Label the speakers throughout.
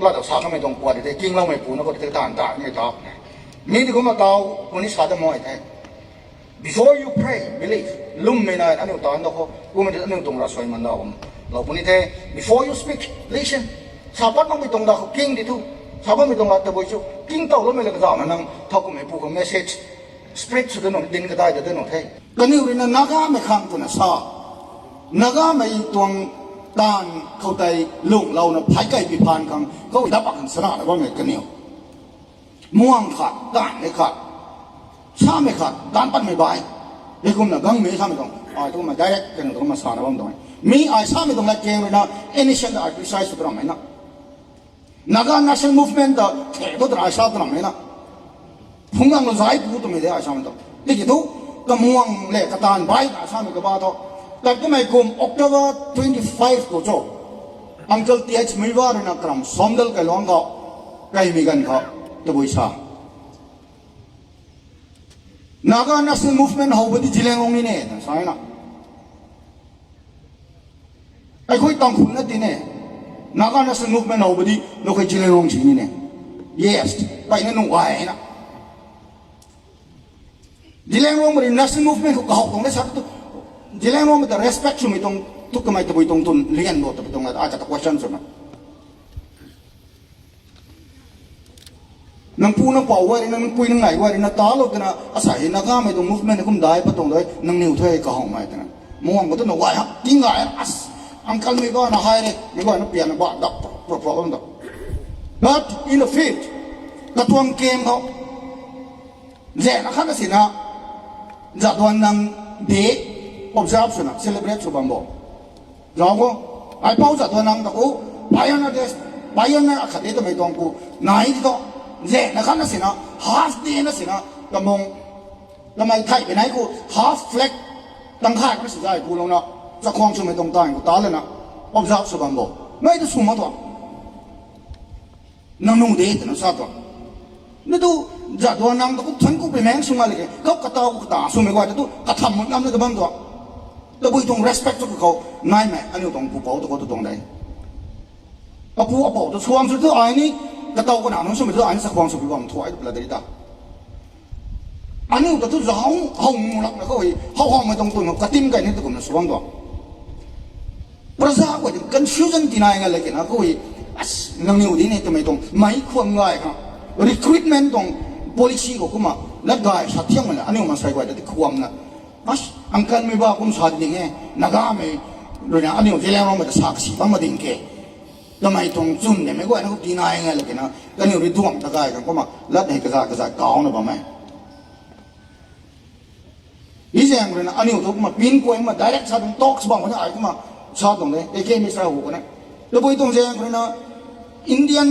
Speaker 1: เราจะสาก็ไม่ต้องปวดแต่กิ้งเราไม่ปูนก็จะตานตาไม่ตอบมีที่เขามาเตาคนนี้สาจะมอยแท้ before you pray believe ลุ่มไม่นานอันนี้ตอนนั้นเขากูไม่ได้อันนี้ตรงเราสวยมันเราคนนี้แท้ before you speak listen สาบัดต้องไปตรงเรากิ้งดิทุสาบัดไม่ตรงเราแต่บ่อยชุกิ้งเต่าแล้วไม่เลยก็จะมันนั่งเท่ากับไม่ปูกับ message spread สุดหน่อยดินก็ได้จะได้หน่อยแท้ก็นี่เรื่องนักไม่ข้ามตัวน่ะสานักไม่ตรงด้านเขาใจลุงเราเนาะภายใกล้ปีพานกันเขาดับอักษรนะว่าไงกันเนี่ยม่วงขาดด้านไม่ขาดชาไม่ขาดด้านปั้นไม่ใบเด็กคนน่ะกังมีชาไม่ตรงต้องมา direct กันต้องมาสานว่ามันตรงไหนมีชาไม่ตรงแล้วเกมเลยนะ initial exercise ตัวไหนนะนัก national movement ตัวเท่ตัวไหนชาตัวไหนนะพุ่งกันเราใจพูดตัวไม่ได้ชาไม่ตรงนี่คือก็ม่วงเล็กกระตานใบชาไม่กระบาดแต่ก็ไม่กุม October 25ก็จบอังเคิลที่จะมีว่าเรื่องกรรมสมเด็จกับหลวงเขาใครมีกันเขาตัวบุษชานัก national movement เขาไปที่จิเลงองนี่เนี่ยใช่ไหมนะไอ้คุยต้องคุณนั่นที่เนี่ยนัก national movement เขาไปที่เราเคยจิเลงองที่นี่เนี่ย yes ไปนั่นหนุ่มไหวนะจิเลงองมัน national movement เขาตรงได้สักตัวจิเลงองมันแต่ respect ชุมตรงทุกข์ไม่ตัวตรงตุนเรียนบ่ตัวตรงอาจจะตะ question สุดนะนังปูนังเป่าว่านังปุยนังไหนว่านังตาลูกกันนะอาศัยนักข้าไม่ตรง movement คุ้มได้ปะตรงเลยนังนิ้วเท่ก็ห้องไม่แต่นะม่วงก็ต้องว่าฮะจริงไงอังคัลไม่ก็นะให้เลยไม่ก็นะเปลี่ยนนะบ้าดับปลอกๆนั่น but in the field กระทรวงเกมเขาเจ้านักข้าก็สินะจัดวันนังเดย์ observe สุนะ celebrate สุบังบอกเราก็ไอ้เป้าจัดวันนังตะกูไปยังนะเดสไปยังนะขัดเดตไม่ตรงกูไหนที่ต้องเจ้านักข้าก็สินะ half day นะสินะกำมงทำไมไทยไปไหนกู half flag ตั้งค่ายก็สิได้กูลงนะจะคล้องชุมไม่ตรงตายกูตาเลยนะ observe สุบังบอกไม่ได้สุ่มมาตัวนังนุ่งเดย์นะซาตัวนี่ดูจัดวันนังตะกูฉันกูไปแมงสุ่มอะไรกันเขากระตากูตาสุ่มไม่ไหวแต่ดูกระทำมันน้ำเลยตะบังตัวแต่บุยตรง respect ตัวเขานายแม่อันนี้ตรงกูเป่าตัวกูตรงไหนเอาผู้เอาเป่าตัวช่วงสุดท้ายนี่กระตากูหนาหนุ่มสุ่มไม่ได้อันสักความสุขวิวามถอยประเดี๋ยวตาอันนี้ตัวทุกร้องห้องหลักนะเขาเขาห้องไม่ตรงตัวกระติ้มกันนี่ตัวกูน่ะสว่างตัวประชาชนจะ confusion ที่นายกันเลยกันนะเขานังนิ้วดีนี่ตัวไม่ตรงไม่ควรง่ายครับ recruitment ตรง policy ก็กูมาแล้วได้ชัดเที่ยงมันอันนี้มันใส่ไว้แต่ควรนะอังคันไม่ว่าคุณสาดิ่งไงนักไม่รู้นะอันนี้ที่แล้วเราไม่ได้สักสิบ้างมาดิ่งแกทำไมตรงจุนเนี่ยไม่ก็อันนั้นดีนายไงเลยกันนะก็นี่ริดวงตะไคร้กันก็มาลัดให้กระจายเก่านะบ้างไหมอีเสียงเลยนะอันนี้ถูกมาปีนกล้วยมา direct ชาตรงโต๊ะสบ้างมันจะไอ้ก็มาชาตรงเลยไอ้แค่ไม่ใช่หัวนะแล้วไปตรงเสียงเลยนะอินเดียน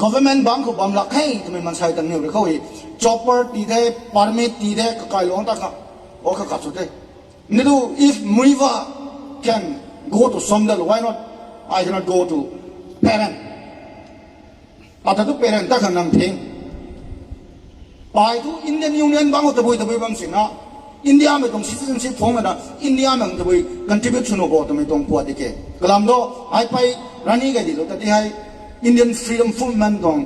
Speaker 1: government บางคนบางหลักให้ทำไมมันใช้ตรงนี้เลยเขาอี chopper ตีได้ permit ตีได้ก็กลายล้วนตาค่ะโอ้ข้าขับสุดเลยนี่ดู if Muiva can go to Somdal why not I cannot go to parent อาจจะทุก parent ถ้าขนาดเพลงไปทุก Indian Union บางคนจะไปบางสิ่งนะอินเดียไม่ต้อง citizenship ฟ้องนะอินเดียมันจะไป contribute ชั่วโมงก็ไม่ต้องปวดอีกกลางดูไอ้ไปรันนี่ก็ดีแล้วแต่ที่ให้ Indian freedom movement ตรง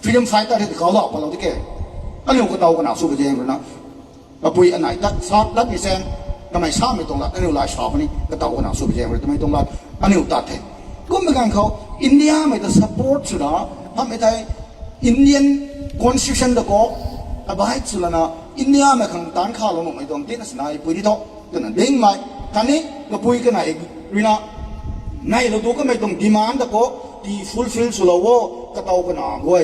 Speaker 1: freedom fighter ที่เขาหลอกเราที่แกอันนี้ก็เตากันหนาสู้ไปเองเลยนะเราปุยอันไหนตัดซอสตัดมีเส้นทำไมชาไม่ตรงละอันนี้ลายชอบอันนี้ก็เตากันหนาสู้ไปเองเลยทำไมตรงละอันนี้ตัดเถอะก็เหมือนกันเขาอินเดียไม่ได้ support สุดนะทำไม่ได้ Indian constitution ตะโกอบายสุดนะอินเดียไม่ขังตันข้าวลงไม่ตรงที่นั่นสินะปุยที่ท้อตัวนั้นเด้งไหมท่านี้ก็ปุยกันไหนวินาในเราดูก็ไม่ต้อง demand ตะโกที่ fulfill สุดแล้วก็เตากันหนาด้วย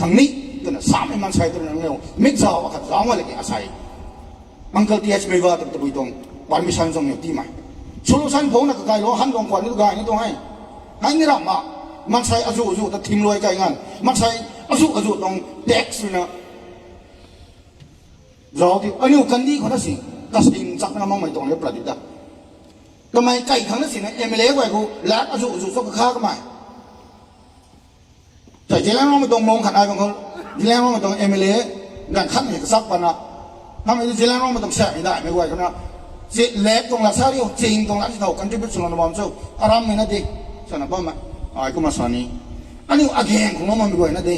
Speaker 1: ขังนี้ตัวนั้นสามมันใช้ตัวนั้นเร็วมิกซ์เอาขัดร้องอะไรกันอาศัยอังเคิลที่ไม่ว่าตัวบุยตรง permission ตรงนี้ที่ไหมsolution ผมน่ะก็ไกลล้อหันตรงก่อนนี่ตัวไงนี่ตรงให้นี่รับมามันใช้อายุแต่ทิ้งรวยไกลงั้นมันใช้อายุตรง tax นะเราที่อันนี้กันดีคนนั้นสิก็สิ่งจักรน้ำมันไม่ตรงนี้ประดิษฐ์ทำไมไก่ครั้งนั้นสินะMLAไว้กูแล้วอายุสักข้าก็ไม่แต่ที่แล้วไม่ตรงมองขันไอ้บางคนที่แล้วไม่ตรงMLAงานขั้นเอกสักปันนะทำไมที่แล้วไม่ตรงแช่ไม่ได้ไม่ไหวกันนะเล็กตรงละซาริโอจริงตรงละที่เรากันที่เป็นส่วนละมันเจ้าอารามไม่น่าดีสนับบ้างไหม ai ko masani ani again kung mo mi ko na de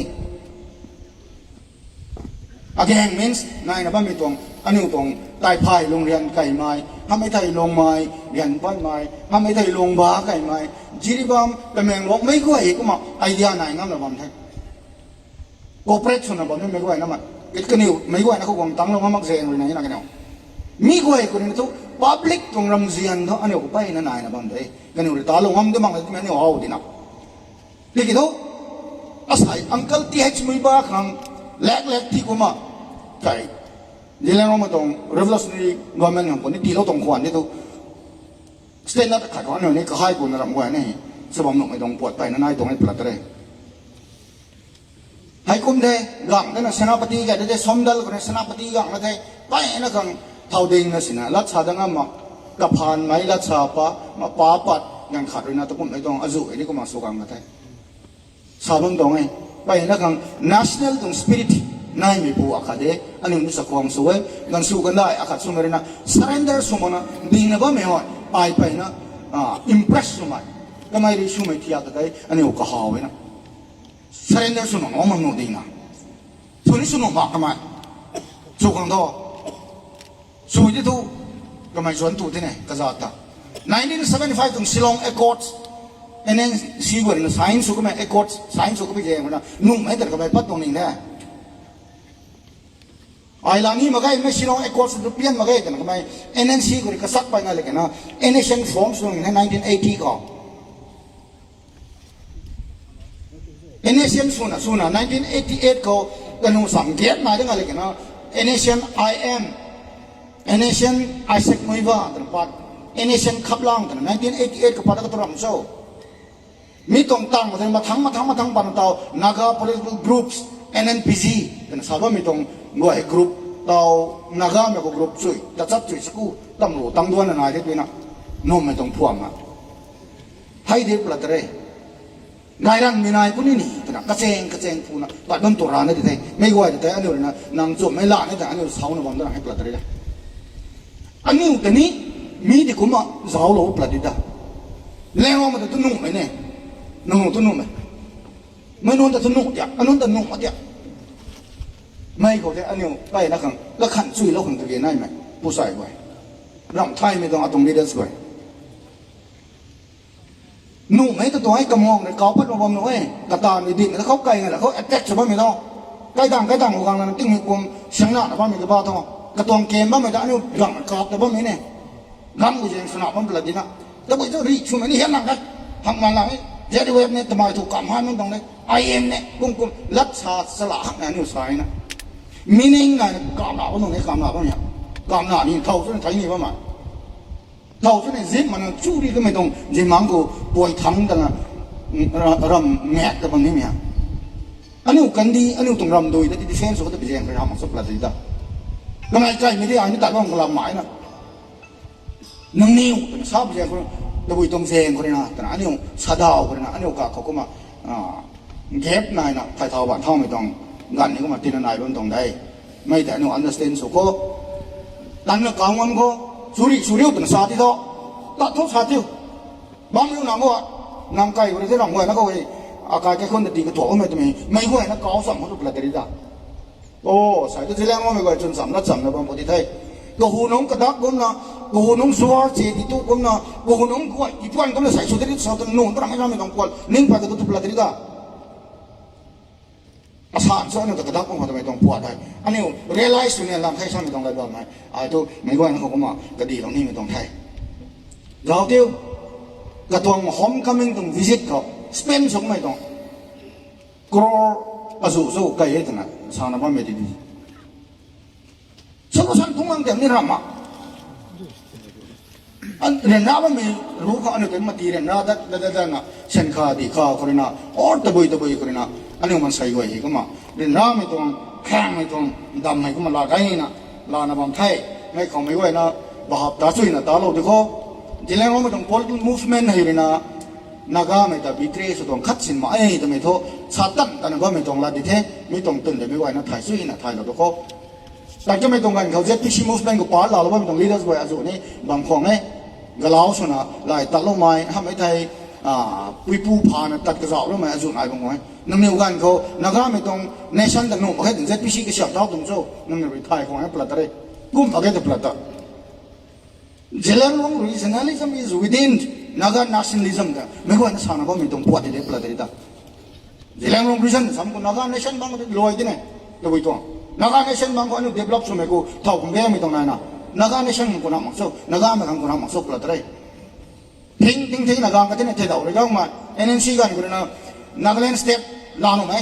Speaker 1: again means nai na ba mi tong ani tong tai phai long rian kai mai ha mai thai long mai rian pan mai ha mai thai long ba kai mai jiribam pe meng lok mai ko ai ko ma idea nai ngam na bam thai cooperation na bam mi ko na ma it kan ni mai ko na ko gong tang lo ma mak zen ri na na ka no mi ko ai ko ni to public tong ram zian tho ani ko pai na nai na bam de kan ni ta lo ngam de mang de ni ho di na ti ki tho asai uncle th mui ba khang lek lek thi ko ma kai ni lang ma tong revolutionary government ngam ko ni ti lo tong khwan ni to stand up ka ko ni ka hai ko na ram ko ni sa bam no mai tong pot pai na nai tong ai plat re hai kum de gang na senapati ga de somdal ko senapati gang na de pai na kang thau ding na sina la cha dang ma ka phan mai la cha pa ma pa pat ngang khat ri na to kum mai tong azu ni ko ma so gang na de sa bam dong ai pai na kang national tong spirit nai mi bu akade ani ni sa khom so we gan su gan dai akhat su merina surrender su mona ding na ba me ho pai pai na impress su mai ka mai ri su mai thia ka dai ani ko ha we na surrender su no ma no ding na su ni su no ma ka mai su gang do su ji tu ka mai chuan tu te ne ka za ta 1975 tong Shillong Accords and then si go na sign su ko mai accords sign su ko bi je na nu mai ta ka mai pat tong ning na ai la ni ma gai me Shillong Accords du pian ma gai ta ka mai NNC ko ka sak pa na le ka na NAtion forms in 1980 ko NAtion suna 1988 ko kanu sam get na dang ale ka na NAtion IM NAtion Isaac Muiva tan pat NAtion khaplang tan 1988 ko pada ka toram so mi tong tang ma thang pan taw naga political groups NNPC tan saba mi tong ngoi group taw naga me ko group chui ta chat chui sku tam lo tang duan na de tuina no me tong phuam ma hai de platre ngai ran minai puni ni ta ka cheng phuna ba don to ra na de mai goi de anu na nang chu mai la na ta anu sau na bom da hai platre la anu ta ni mi de kuma zao lo platre da le ho ma tu nu mai ne nu tu nu mai mai non ta tu nu ya anu ta nu ma ya mai ko de anu pai na khang la khan chui lo khang de nai mai pu sai goi ram thai me dong atong leaders goi nu mấy cái tuổi cầm hòn để có bắt vào bom nữa ấy cả tàn thì định nó khóc cay này là khóc attack cho bao nhiêu đâu cái thằng của thằng là tinh hình cùng sáng nọ là bao nhiêu cái bao thôi cả tuồng kèm bao nhiêu đã như gặm cọp là bao nhiêu này gặm của chuyện sáng nọ bao nhiêu là gì nào đó bây giờ đi chúng mày đi hết năng đấy thằng mà làm ấy giờ đi web này tụi mày thuộc cảm hai mươi đồng đấy IM này cũng lát xa sala hắc này nhiều sai nè meaning này cảm nào bao nhiêu cảm nào bao nhiêu cảm nào nhìn thâu cho nó thấy như bao mà thầu cho nên giết mà nó chú đi cái mấy đồng gì mang của bồi thắng đó là rầm nghẹt cái bằng này anh ấy cần đi anh ấy tung rầm đôi để đi xem số cái bị giang phải làm một số là gì đó cái này cái mấy cái anh ấy tại sao làm mãi nè nâng niu sao bị giang cái bồi tung giang cái này nè anh ấy sa đào cái này anh ấy cảเขาmà ghép này nè phải thầu bản thao mấy đồng gần những cái mà tin này bên đồng đây mấy tại nó understand số có đánh nó cao ngon có su리 든 사디도 따토 사디요 밤요 나고 남가이 우리 대랑 뭐야 나고 아까 cái con thì cái tổ mày tụi mấy người nó có sắm một là cái gì ô sai cái lang mà gọi chân sắm nó sắm nó bằng một tí thay cái hồ nông cái đất cũng là cái hồ nông xóa chỉ thì tụ cũng là cái hồ nông quậy cái quan cũng là sai số đấy sao tụi nông tụi mình làm quậy nên phải cái tụi là cái gì sản xuất nó cái đất cũng phải tụi mình quậy đây anh em realize này làm thay sao mình cái đó mà tụi mấy người nó không mà cái đi lòng này mình thay đầu tiêu cái tuồng homecoming tuồng visit có spend sống mày tuồng grow azu cái gì thế này sao nó bao nhiêu đi solo san tung ang tem ni rama an ren na ba me ru kha an ke ma ti ren na da na sen kha di kha ko na or ta boi ko na an man sai go hi ko ma ren na me tuồng khang me tuồng dam mai ko ma la kai na la na bam thai ngay không mấy người na bà học ta suy na ta lâu thì có chỉ là nó mà trong political movement hay là naga mấy ta betray số trong khát xin mà ấy thì mấy thôi sát tận ta nó có mấy trong là đi thế mấy trong tuần để mấy người nó thay suy na thay là đó có tại cho mấy trong ngànhเขาZPC movement của Paul là mấy trong leaders của azu này bằng khoảng ấy cái lão số na lại ta lâu mai ham mấy thầy ปุยปูพานะตัดกระสอบแล้วมาจุดไหนบ้างวะนั่งเดียวกันเขานักการไม่ต้องเนชั่นแต่หนุ่มเขาถึงเซตพิชิตก็เสียบเท้าตรงโซ่นั่งในริทายของไอ้ปลัดอะไรกุ้มปากแก่ปลัดเจริญลง regionalism is within Naga nationalism แต่ไม่ควรจะสานก็ไม่ต้องปวดที่ปลัดอะไรต่างเจริญลง region สามคน Naga nation บางก็ลอยที่ไหนตัวไปตัว Naga nation บางก็อันนี้ develop สมัยกูเท่ากับแกไม่ต้องไหนนะ Naga nation มันคนละมั่งโซ่ Naga มันคนละมั่งโซ่ปลัดอะไรทิ้ง Naga ก็ที่ไหนเท่าเลยก็มา NNC กันกูนะ Nagaland state ลานุไหม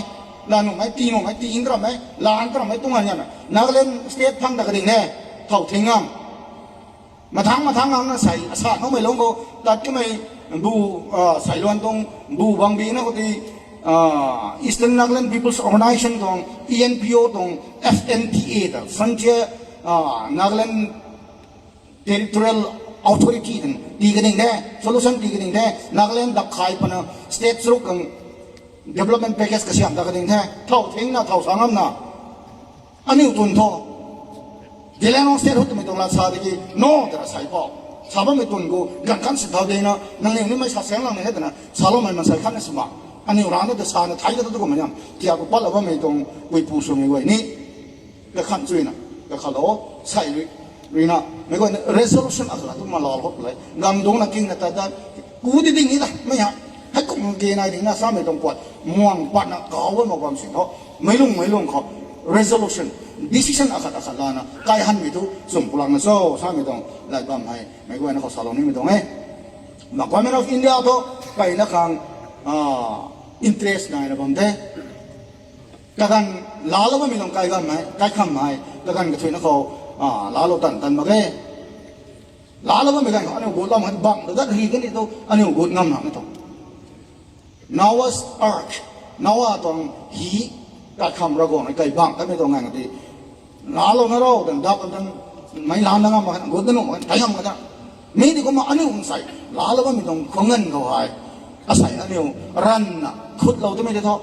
Speaker 1: ตีนุไหมตีอินทร์ไหมลานทร์ไหมตุ้งอันเนี่ยนะ Nagaland state พังตะกระดิ่งแน่เท่าทิ้งอ่ะมาทั้งนั้นใส่อาสาเขาไม่ลงก็ตัดก็ไม่บูใส่ล้วนตรงบูบางบีนะก็ที่Eastern Nagaland People's Organization ตรง ENPO ตรง FNTA ตรง Frontier Nagaland Territorial Authority ตรงตีกันเองได้ solution ตีกันเองได้ Nagaland ดักขายปนะ state สุก development package ก็เสียงดักกันเองได้เท่าทิ้งนะเท่าสางนะอันนี้ตุนท่อเดี๋ยวน้องเสียรุ่นไม่ต้องลาซาดีกีโน่แต่ละสายพอชาวบ้านไม่ตุนกูกันขันสิทธาเดนะนั่งเลี้ยงนี่ไม่ชาเสียงหลังนี่เหรอนะชาวบ้านมันใส่ขันในสมองอันนี้ร้านนั้นจะชาเนี่ยไทยก็ต้องกูเหมือนกันที่อากูปั้นแล้วว่าไม่ต้องวิปูสมัยไว้นี่ก็ขันจุยนะก็ขันโลใส่ลุยนะไม่ก็ resolution อะไรต้องมาล้อรถเลยงานดงนักกินนะแต่กูดิ้งนี่ละไม่อยากให้กูเกณฑ์อะไรดิ้งนะสามไม่ต้องปวดม่วงปัดนะก่อว่ามาความสิ่งเขาไม่ลงเขา resolution decision อาคัดลานะใครหันไม่ถูกส่งพลังนะโซ่สามไม่ต้องไล่บ้ามให้ไม่ก็นะเขาสารนี้ไม่ต้องมากกว่าไม่เราอินเดียตัวไปนะครั้งinterest ไงนะผมเด้กันลาแล้วไม่ต้องใครกันไหมใครคำไหมกันก็ช่วยนะเขาลาเราตันมาแก่ลาแล้วไม่กันเขาอันนี้กูต้องมันบังแล้วก็ทีกันนี่ตัวอันนี้กูงำหนักนี่ตัว Noah's Ark Noah ตรงหีกัดคำระกองไอ้ไก่บังแต่ไม่ต้องงานกันทีลาเราเนี่ยเราดับกันไม่ลาแล้วมันกูต้องมันใครทำกันนะมีที่กูมาอันนี้ผมใส่ลาแล้วไม่ต้องขเงินเขาให้อาศัยอันนี้รันนะขุดเราจะไม่ได้ท้อ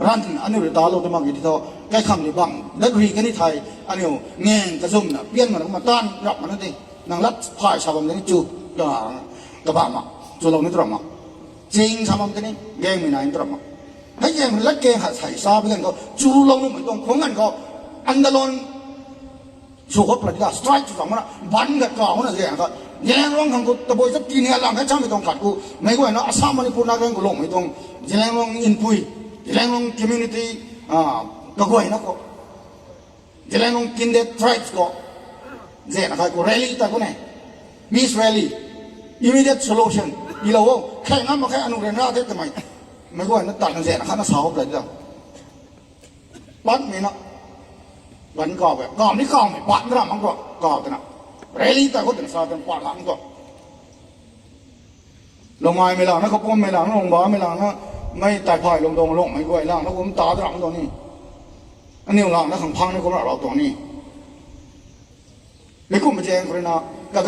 Speaker 1: รันอันนี้ตาเราจะมากี่ที่ท้อใกล้คำนี่บังแล้วรีกันที่ไทยอันนี้เงี้ยกระซุ่มนะเปลี่ยนมันมาต้านรับมันนั่นเองนางรัดพายชาวบ้านนี่จูกระบะมาจูเรานี่ตรมาจริงชาวบ้านนี่แกงไม่นายตรมาให้แกงมันลัดแกงหัดใส่ซาไปกันก็จูเรานี่เหมือนตรงของกันก็อันดาลอนสุขภาพดีสไตร์จุดสองมันบันกันก่อนนั่นเองก็แย่ร้องทางกูตะโบยสักทีเนี่ยหลังให้ช่างไม่ต้องขัดกูไม่ก็เห็นนะอาสามันพูดนักเรียนกูลงไม่ต้องแย่ร้องอินพุยแย่ร้องคอมมูนิตี้ก็กูเห็นนะก็แย่ร้องกินเด็ดทริปก็แย่นะครับกูเรลี่แต่กูเนี่ยมิสเรลี่ immediate solution อีเราว่าแค่งั้นมาแค่อนุเรียนราเด็ดทำไมไม่ก็เห็นนะตัดกันแย่นะครับน่าสาวเลยจ้ะปัดนี่นะวันก่อแบบก่อนนี่ก่อนไม่ปัดไม่ได้มันก็ก่อแต่นะเรลี่แต่ก็ถึงซาถึงปัดหลังก็ลงไม้ไม่หลังนะเขาป้อมไม่หลังลงบ้าไม่หลังนะไม่ตายพายลงตรงลงไม่กล้วยหลังนะผมตาหลังตัวนี้อันนี้หลังนะขังพังนี่ก็เราตัวนี้ไม่คุ้มมาแจ้งคนนะ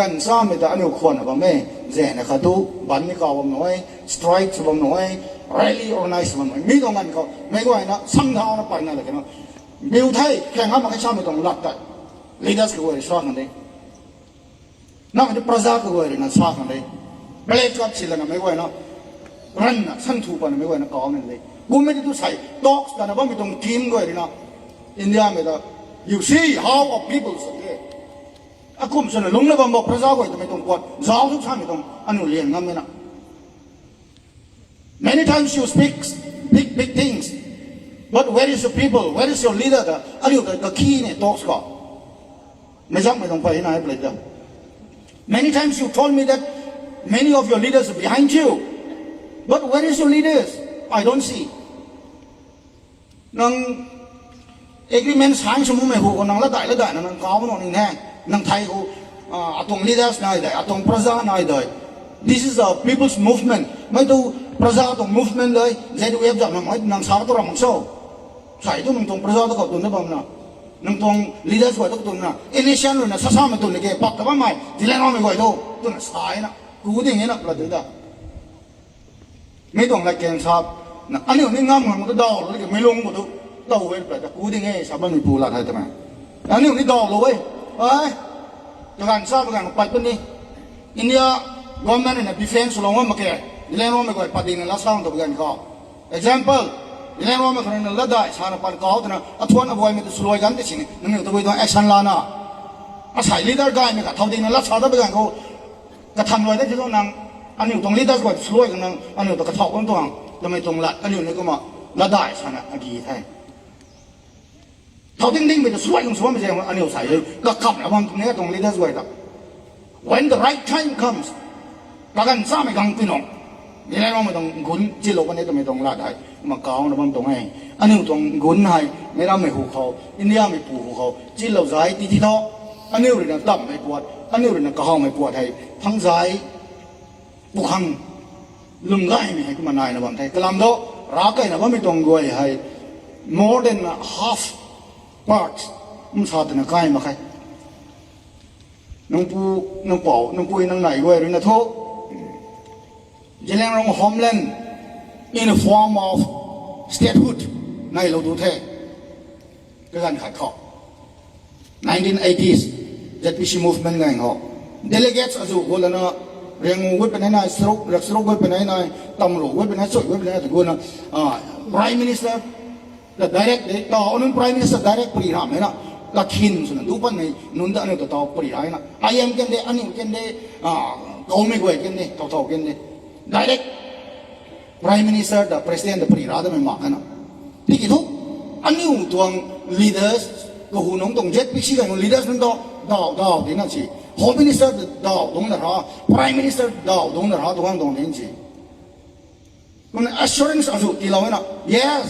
Speaker 1: กันซ้ำไม่แต่อันนี้ควรนะว่าไม่แจ้งนะครับดูบันนี่ก็ว่าหน่อยสไตร์ก็ว่าหน่อยเรลี่ออร์แกไนซ์ว่าหน่อยมีตรงนั้นก็ไม่กล้วยนะซ้ำเท้านะไปนั่นเลยกันนะบิวไทยแข่งกันมาแค่ซ้ำไม่ต้องรัดแต่ลีดเดอร์สก็ว่าสร้างกันเลยนั่นเป็นประชาก็ว่านะสร้างกันเลยเบลกับสิลนะไม่กล้วยนะรันนะสันทูปนะไม่กล้วยนะก้าวนั่นเลยกูไม่ได้ดูใส่ด็อกส์กันนะว่าไม่ต้องทีมก็เลยนะอินเดียไม่ได้ you see how of people สังเกตอากุมส่วนลุงเนี่ยบอกประชาก็จะไม่ต้องกดสาวทุกท่านไม่ต้องอนุเลียนงั้นไหมนะ many times you speak big things but where is your people where is your leader อันนี้the key เนี่ย talks ก็ไม่จำไม่ต้องไปไหนเลยจ้ะ many times you told me that many of your leaders are behind you but where is your leaders I don't see นัง agreement สายสมุนไม่หูก็นังละได้นังก้าวมันนี่แน่นังไทยกูตรง leaders นายได้ตรงประชานายได้ this is a people's movement ไม่ต้องประชาตรง movement เลยจะดูเอฟจับนังสาวตัวเรามั่งโซ่ใส่ตัวตรงประชาตัวเขาตัวนี้บ้างนะนังตรง leaders ก็ตัวนะ election เลยนะซ้ำมาตัวนี้แกปักแต่ว่าไม่ที่แรกเราไม่ไหวตัวนั้นสายนะกูดิ้งเงี้ยนะประเดี๋ยวไม่ต้องอะไรแกงซับนะอันนี้นี่งามเหมือนมันก็ดอกเลยไม่ลงหมดทุกดอกเว้ยแต่กูดิ้งเงี้ยซับมันมีปูหลักอะไรทำไมอันนี้นี่ดอกเลยเฮ้ยการซับการไปเป็นนี่อินเดียกองทัพเนี่ย defense ลงว่ามาแก่ ยิเลงร้องไม่ก่อยปฏิเนลักษณะตัวกันก็ example ยิเลงร้องไม่คนนั้นละได้ชาณปันก้าวแต่นะอัทวนอบวยไม่ตัวสลวยกันแต่สิ่งนั้นนี่ตัวไปตัว action ลานะอาศัย leader ได้ไหมครับเท่าที่นั้นลักษณะตัวกันก็กระทำรวยได้ที่ต้องนั่งอันนี้ตรง leader ก็สลวยกันนั่งอันนี้ตัวกระทบกันตัวทำไมตรงละอันนี้นี่ก็มาละได้ชาณอากีไทยเท่าที่นิ่งไปตัวสลวยกันสลวยไม่ใช่อันนี้ใส่เลยก็ขับแล้วมันตรงนี้ตรง leader สลวยต่อ when the right time comes ประกันซ้ำไม่กังพี่น้องยิเลงร้องไม่ต้องกุนจิโลกันนี้ตัวไม่ต้องละได้มาเกานะมันตรงไงอันนี้ตรงกุนให้ไม่เราไม่หูเขาอินเดียไม่ปูหูเขาจิโลใจตีที่ท้ออันนี้เรื่องต่ำไม่ปวดอันนี้เรื่องกระห้องไม่ปวดให้ทั้งใจบุคังลุงไก่ไม่ให้ขึ้นมานายนะบางทีกลำโตรักไก่นะว่าไม่ต้องรวยให้ more than half part มันชาตินะไก่มาใครน้องปูน้องเป่าน้องปุยน้องไหนด้วยหรือนะโทยิเลงร้อง homeland in a form of statehood ในเราดูเท่ก็การขัดข้อ 1980s ZPC movement ไงเหรอ delegates อาจุคนละนะเรียงวุฒิเป็นไหนสรุปรักสรุปวุฒิเป็นไหนตำรวจวุฒิเป็นไหนสวยวุฒิเป็นไหนถึงคนนะprime minister the direct ต่ออันนั้น prime minister direct ปริหารไหมนะก็ขินส่วนดูปันในนุ่นแต่อันนี้ต่อปริหารนะI am กันเดอันนี้กันเดเขาไม่กวยกันเดต่อกันเดdirect prime minister the president the ปริหารได้ไม่มากนะที่กี่ทุกอันนี้ตัว leaders ก็หูน้องตรงเจ็ดพิชิตกัน leaders นั่นต่อที่นั่นสิ home minister ต่อตรงนั้นหรอ prime minister ต่อตรงนั้นหรอตรงนั้นตรงนี้สิคุณ assurance อาจุที่เราเนี่ย yes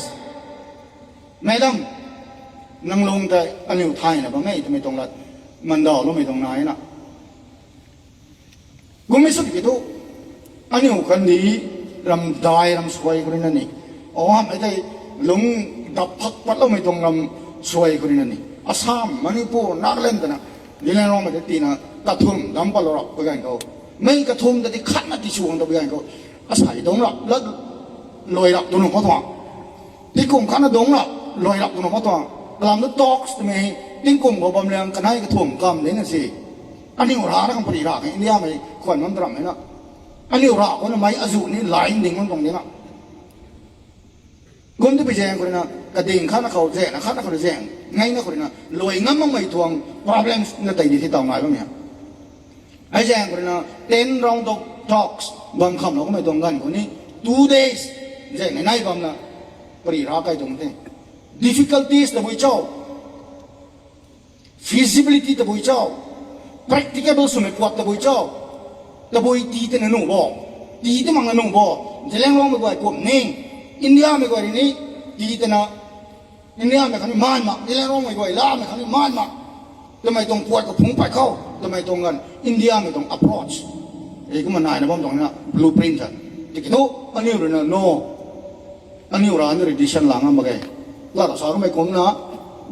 Speaker 1: ไม่ต้องนั่งลงแต่อันนี้ไทยนะบางไม่ตรงละมันต่อแล้วไม่ตรงไหนนะกูไม่สุดกี่ทุกอันนี้คนดีลำได้ลำสวยคนนั้นนี่อ๋อไม่ได้ลงดับพักวัดแล้วไม่ตรงลำสวยคนนั้นนี่อาสามมณีปูนักเล่นกันนะยิเลงร้องไม่ได้ตีนะกระทุ่มดำปลอกไปกันเขาไม่กระทุ่มแต่ที่ขัดมาที่ช่วงตัวไปกันเขาอาศัยตรงหลับแล้วลอยหลับตัวหนุ่มเขาถ่วงที่กลุ่มขันตรงหลับลอยหลับตัวหนุ่มเขาถ่วงกลางนึกตอกส์ไม่ที่กลุ่มเขาบำเรองกันให้กระทุ่มกำนี่นั่นสิอันนี้หัวร้านของปริราอินเดียไม่ควรมันตรังไหมนะอันนี้เราคนทำไมอาจุนี่หลายดิ่งมันตรงนี้นะคนที่ไปแจ้งคนนั้นกระดิ่งข้านักเขาแจ้งนะข้านักเขาแจ้งไงนะคนนั้นรวยงั้นมันไม่ทวง problem นั่นแต่ดีที่ต่างหากบ้างเนี่ยไอ้แจ้งคนนั้น10 round of talks บางคำเราก็ไม่ตรงกันคนนี้2 days แจ้งในบางนะปริราใกล้ตรงนี้ difficulties ตะบุยเจ้า feasibility ตะบุยเจ้า practicable สมัยกวาดตะบุยเจ้าตะบุยตีแต่หนุ่มบ่ตีแต่มังหนุ่มบ่จะเลี้ยงร้องไม่ก่อยกลุ่มนี้อินเดียไม่ก่อยนี่ตีแต่นะอินเดียไม่คันมันมาจะเลี้ยงร้องไม่ก่อยล่าไม่คันมันมาทำไมต้องปวดกับผงไปเข้าทำไมตรงกันอินเดียไม่ต้อง approach ไอ้ก็มันนายนะผมตรงนี้ blueprint ที่คิดดูอันนี้เรื่อง no อันนี้เราอันนี้ edition หลังอ่ะมาไงแล้วเราสอนไม่คงนะ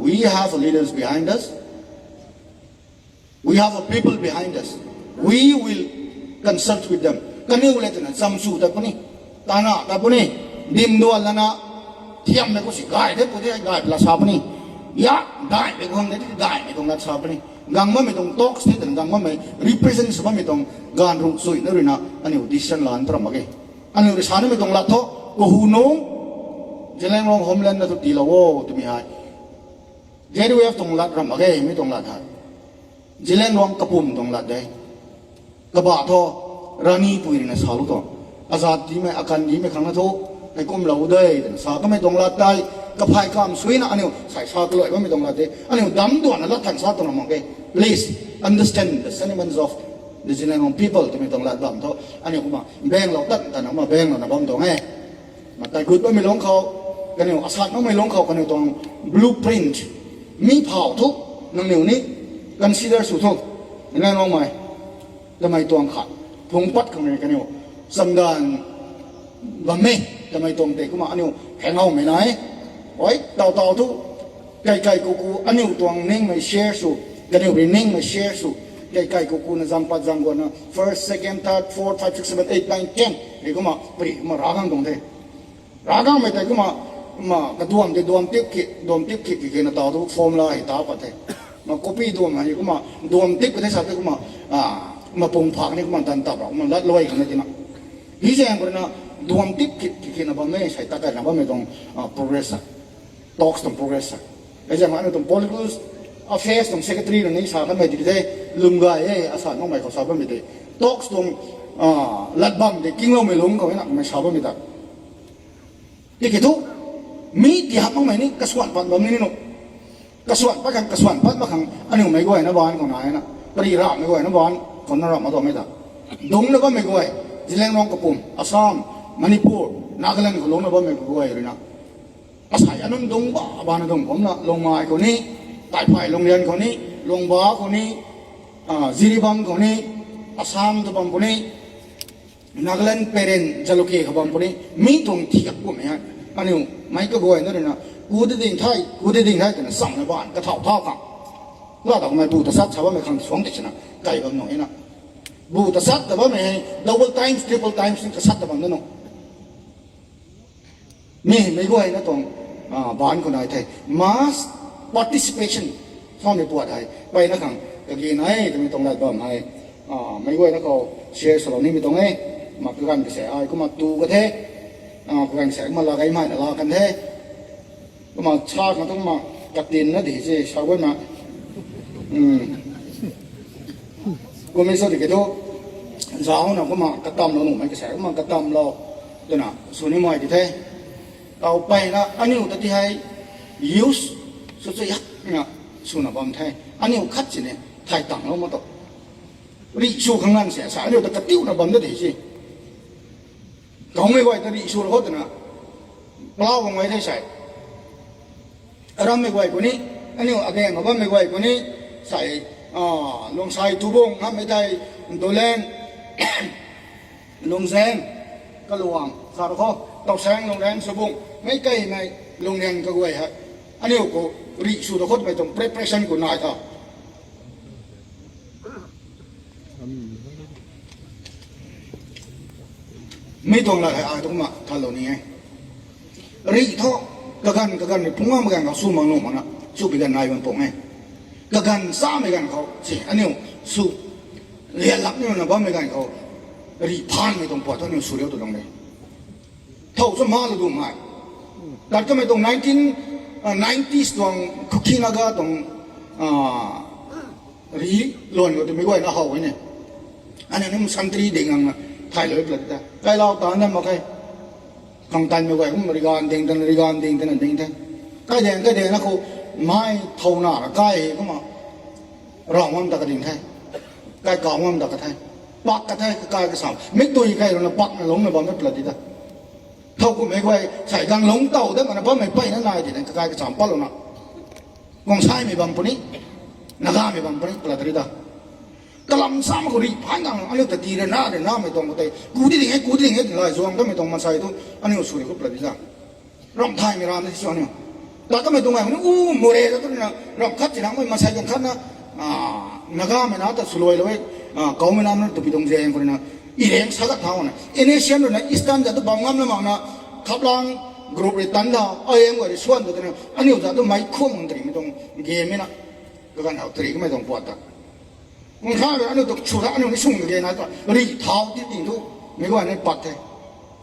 Speaker 1: we have leaders behind us we have people behind us we will consult with them กันนี่เลยนะซัมซูแต่พวกนี้ตาหน้าแต่พวกนี้ดิมดวนแล้วนะเทียมไม่ก็สิกายเด็กพวกนี้กายพลาชาพวกนี้ยะได้ไปกองเด็กได้ไปกองรัชาพวกนี้กังว่าไม่ต้อง talk state กังว่าไม่ represent ว่าไม่ต้องการรุ่งสุยนั่นเลยนะอันนี้ audition ล้านตระมาเกอันนี้ริชานี่ไม่ต้องลัดท้อก็หูน้องจะเล่นร้อง homeland นะทุกทีละโว้ตัวมีหายเจดีย์ต้องลัดรำมาเกไม่ต้องลัดหายจะเล่นร้องกระปุ่มต้องลัดได้กระบะท้อรานีปุยนี่นะสาวลูกท้ออาซาดีไม่อาการดีไม่ครั้งนั้นท้อไอ้กุมเหล่าได้สาวก็ไม่ต้องลัดได้กระพายกามสวยนะอันนี้ใส่ชาก็เลยว่าไม่ต้องลัดได้อันนี้ดำด่วนนะลัดทันชาตัวนั้นมั้งเก please understand the sentiments of the Chilean people ที่ไม่ต้องลัดดำท้ออันนี้ผมว่าแบ่งเราตัดแต่หนังมาแบ่งเรานะบ้องตัวไงมาแต่กุดว่าไม่ลงเขากันเนี่ยอาซาก็ไม่ลงเขากันเนี่ยตรง blueprint มีเผาทุกนั่งเหนียวนี้ consider สุดทุกแน่นอนไหมทำไมตัวขัดพงปัดกันเลยกันเนี่ยสัมดานบะเม่ทำไมตรงเตะก็มาอันนี้แข็งเอาไม่ไหนโอ้ยต่อทุกไก่กูอันนี้ตัวนิ่งไม่แชร์สุกันเนี่ยเป็นนิ่งไม่แชร์สุไก่กูนะจังปัดจังกวนนะ first second third fourth five six seven eight nine ten นี่ก็มาปรีมารากังตรงเตะรากังไม่แต่ก็มากระดวมติ๊กกี่นะต่อทุกฟอร์มลาให้ตาปัดเตะมาก๊อปปี้ดวมอะไรก็มาดวมติ๊กไปได้สักก็มาปงผักนี่ก็มาตันตับเรามันลัดลอยกันเลยทีนะ พี่แจ้งคนนะดวงติดคิดนะบ่ไม่ใช่ตาแต่นะบ่ไม่ต้อง progress talks ต้อง progress ไอ้จังหวะนั้นต้อง political affairs ต้อง secretary ตรงนี้สาขาไม่ดีได้ลุงกายอาสาน้องใหม่เขาสาขาไม่ดี talks ต้องลัดบังเด็กกิ้งเราไม่ลงเขาไม่นะไม่สาขาไม่ได้ที่คิดทุกมีที่หักน้องใหม่นี่กระสวนปัดแบบนี้นู่นกระสวนปัดกันกระสวนปัดมาขังอันนี้ไม่ก่อยนะบ้านของนายนะปริราไม่ก่อยนะบ้านคนนั้นเรามาตัวไม่ได้ดงแล้วก็ไม่ก่อยจิเลงน้องกระปุ่มอัสสามมณิปุรนาคาแลนด์ก็ลงแล้วก็ไม่ก่อยเลยนะอาศัยอันนั้นดงบ้านดงผมนะลงมาคนนี้ตายไปโรงเรียนคนนี้ลงบ้าคนนี้ซิริบังคนนี้อัสสามตัวบังคนนี้นาคาแลนด์เปรนจารุเกะขบังคนนี้มีตรงที่กับผมเนี่ยอันนี้ไม่ก็ก่อยนั่นเลยนะกูได้ดิ่งไทยกันสั่งในบ้านก็เท่ากันว่าแต่ทำไมบูตสัตชาวบ้านไม่ขังสวงเด็กนะไก่บางหน่อยนะบูตสัตแต่ว่าไม่ double times triple times ก็สัตแต่บางนั่นเนาะมีไม่ก่อยนะตรงบ้านคนไหนไทย mass participation ชอบในปวดไทยไปนะขังตะกี้ไหนจะมีตรงไหนบ้างไงไม่ก่อยนะเขาเชียร์สโลนี่มีตรงไหนมาคือกันกระแสไอ้ก็มาดูกันเท่คือกันแสงมาลาไก่ไม้ลากันเท่ก็มาชากันต้องมากัดดินนะดิสิชาวบ้านมาก็ไม่สนใจกันด้วยสาวน่ะก็มากระตำเราหนุ่มไม่กระแสก็มากระตำเราเดี๋ยวน่ะส่วนนี้มวยที่แท้เอาไปนะอันนี้อุตติให้ยูสสุดยักษ์เนี่ยส่วนน่ะบางแท้อันนี้คัดสิเนี่ยไทยต่างเราหมดต่อริชูข้างนั้นเสียสายเนี่ยแต่กระติ้วน่ะบางนั่นดิสิเขาไม่ไหวแต่ริชูเราเขาแต่น่ะเปล่าบางไว้ได้ใส่เราไม่ไหวกว่านี้อันนี้อะไรเขาว่าไม่ไหวกว่านี้ใส่ลงใส่ตูบงครับไม่ได้ตัวแรงลงแซงก็ระวังสารข้อตกแซงลงแรงสบุงไม่ใกล้ไม่ลงแรงก็ไหวฮะอันนี้ก็ริสูตรคนไปตรงเพรสชั่นกูนายท่าไม่ตรงอะไรไอ้ตรงมาท่าเหล่านี้ริท่อกระกันเนี่ยพุ่งมากันเขาสู้มังลงมันนะสู้ไปกันนายมันปงไงกระกันซ้ำไปกันเขาสิอันนี้สู้เรียนหลักนี่นะบ้าไม่กันเขารีพานไม่ตรงปอดท่านนี่สู้เร็วตัวตรงเลยเท่าสมาร์ทดูมาแต่ก็ไม่ตรง1990s ตรงคุกกี้นักตรงรีล้วนก็จะไม่ไหวนะเขาเนี่ยอันนี้มันสันติเด้งอ่ะไทยเลยเปล่าแต่ใครเราตอนนั้นมาใครคำตันไม่ไหวก็บริการเด้งตันใกล้เด้งนะเขาไม้เท่าหน้าใกล้ก็มาร้องมันตะกระดิ่งไทยใกล้กองมันตะกระไทยปักกระไทยใกล้กระสาวไม่ตุยใกล้เราปักหลงในบ้านไม่เปล่าดิจ้ะเท่ากูไม่ไหวใส่กังหลงเต่าได้มันเพราะไม่ไปนั่นนายดิใกล้กระสาวปั้ลลงนะกองชายไม่บังปนี้นักไม่บังปนี้เปล่าดิจ้ะกำลังซ้ำเขารีพันกันอันนี้แต่ดีเลยนะไม่ต้องมาเตะกูที่ดิ่งให้เลยส่วนก็ไม่ต้องมาใส่ตัวอันนี้สุดก็เปล่าดิจ้ะร้องไทยไม่ร้านที่ส่วนนี้แต่ก็ไม่ตรงไหนมันโมเรแล้วก็เนี่ยเราคัดจีนังไม่มาใช้กันคัดนะนักไม่น่าแต่สลวยเลยเขาไม่น่ามันตุบิตรงเจียงคนนั้นอีเรื่องสักเท่านั้นเอเนเชียนเลยนะอิสตันจะต้องบังคับเลยมั้งนะขับลังกรุ๊ปเลยตันดาไอ้ยังก็ได้ส่วนตัวนั้นอันนี้จะต้องไม่คุ้มมันตรีไม่ต้องเกมนะก็การเอาตรีก็ไม่ต้องปวดตามันข้าเลยอันนี้ต้องชุดอันนี้ไม่สุ่มเกมนะตัวรีเท้าที่ติ่งทุกไม่ว่าในปัดเลย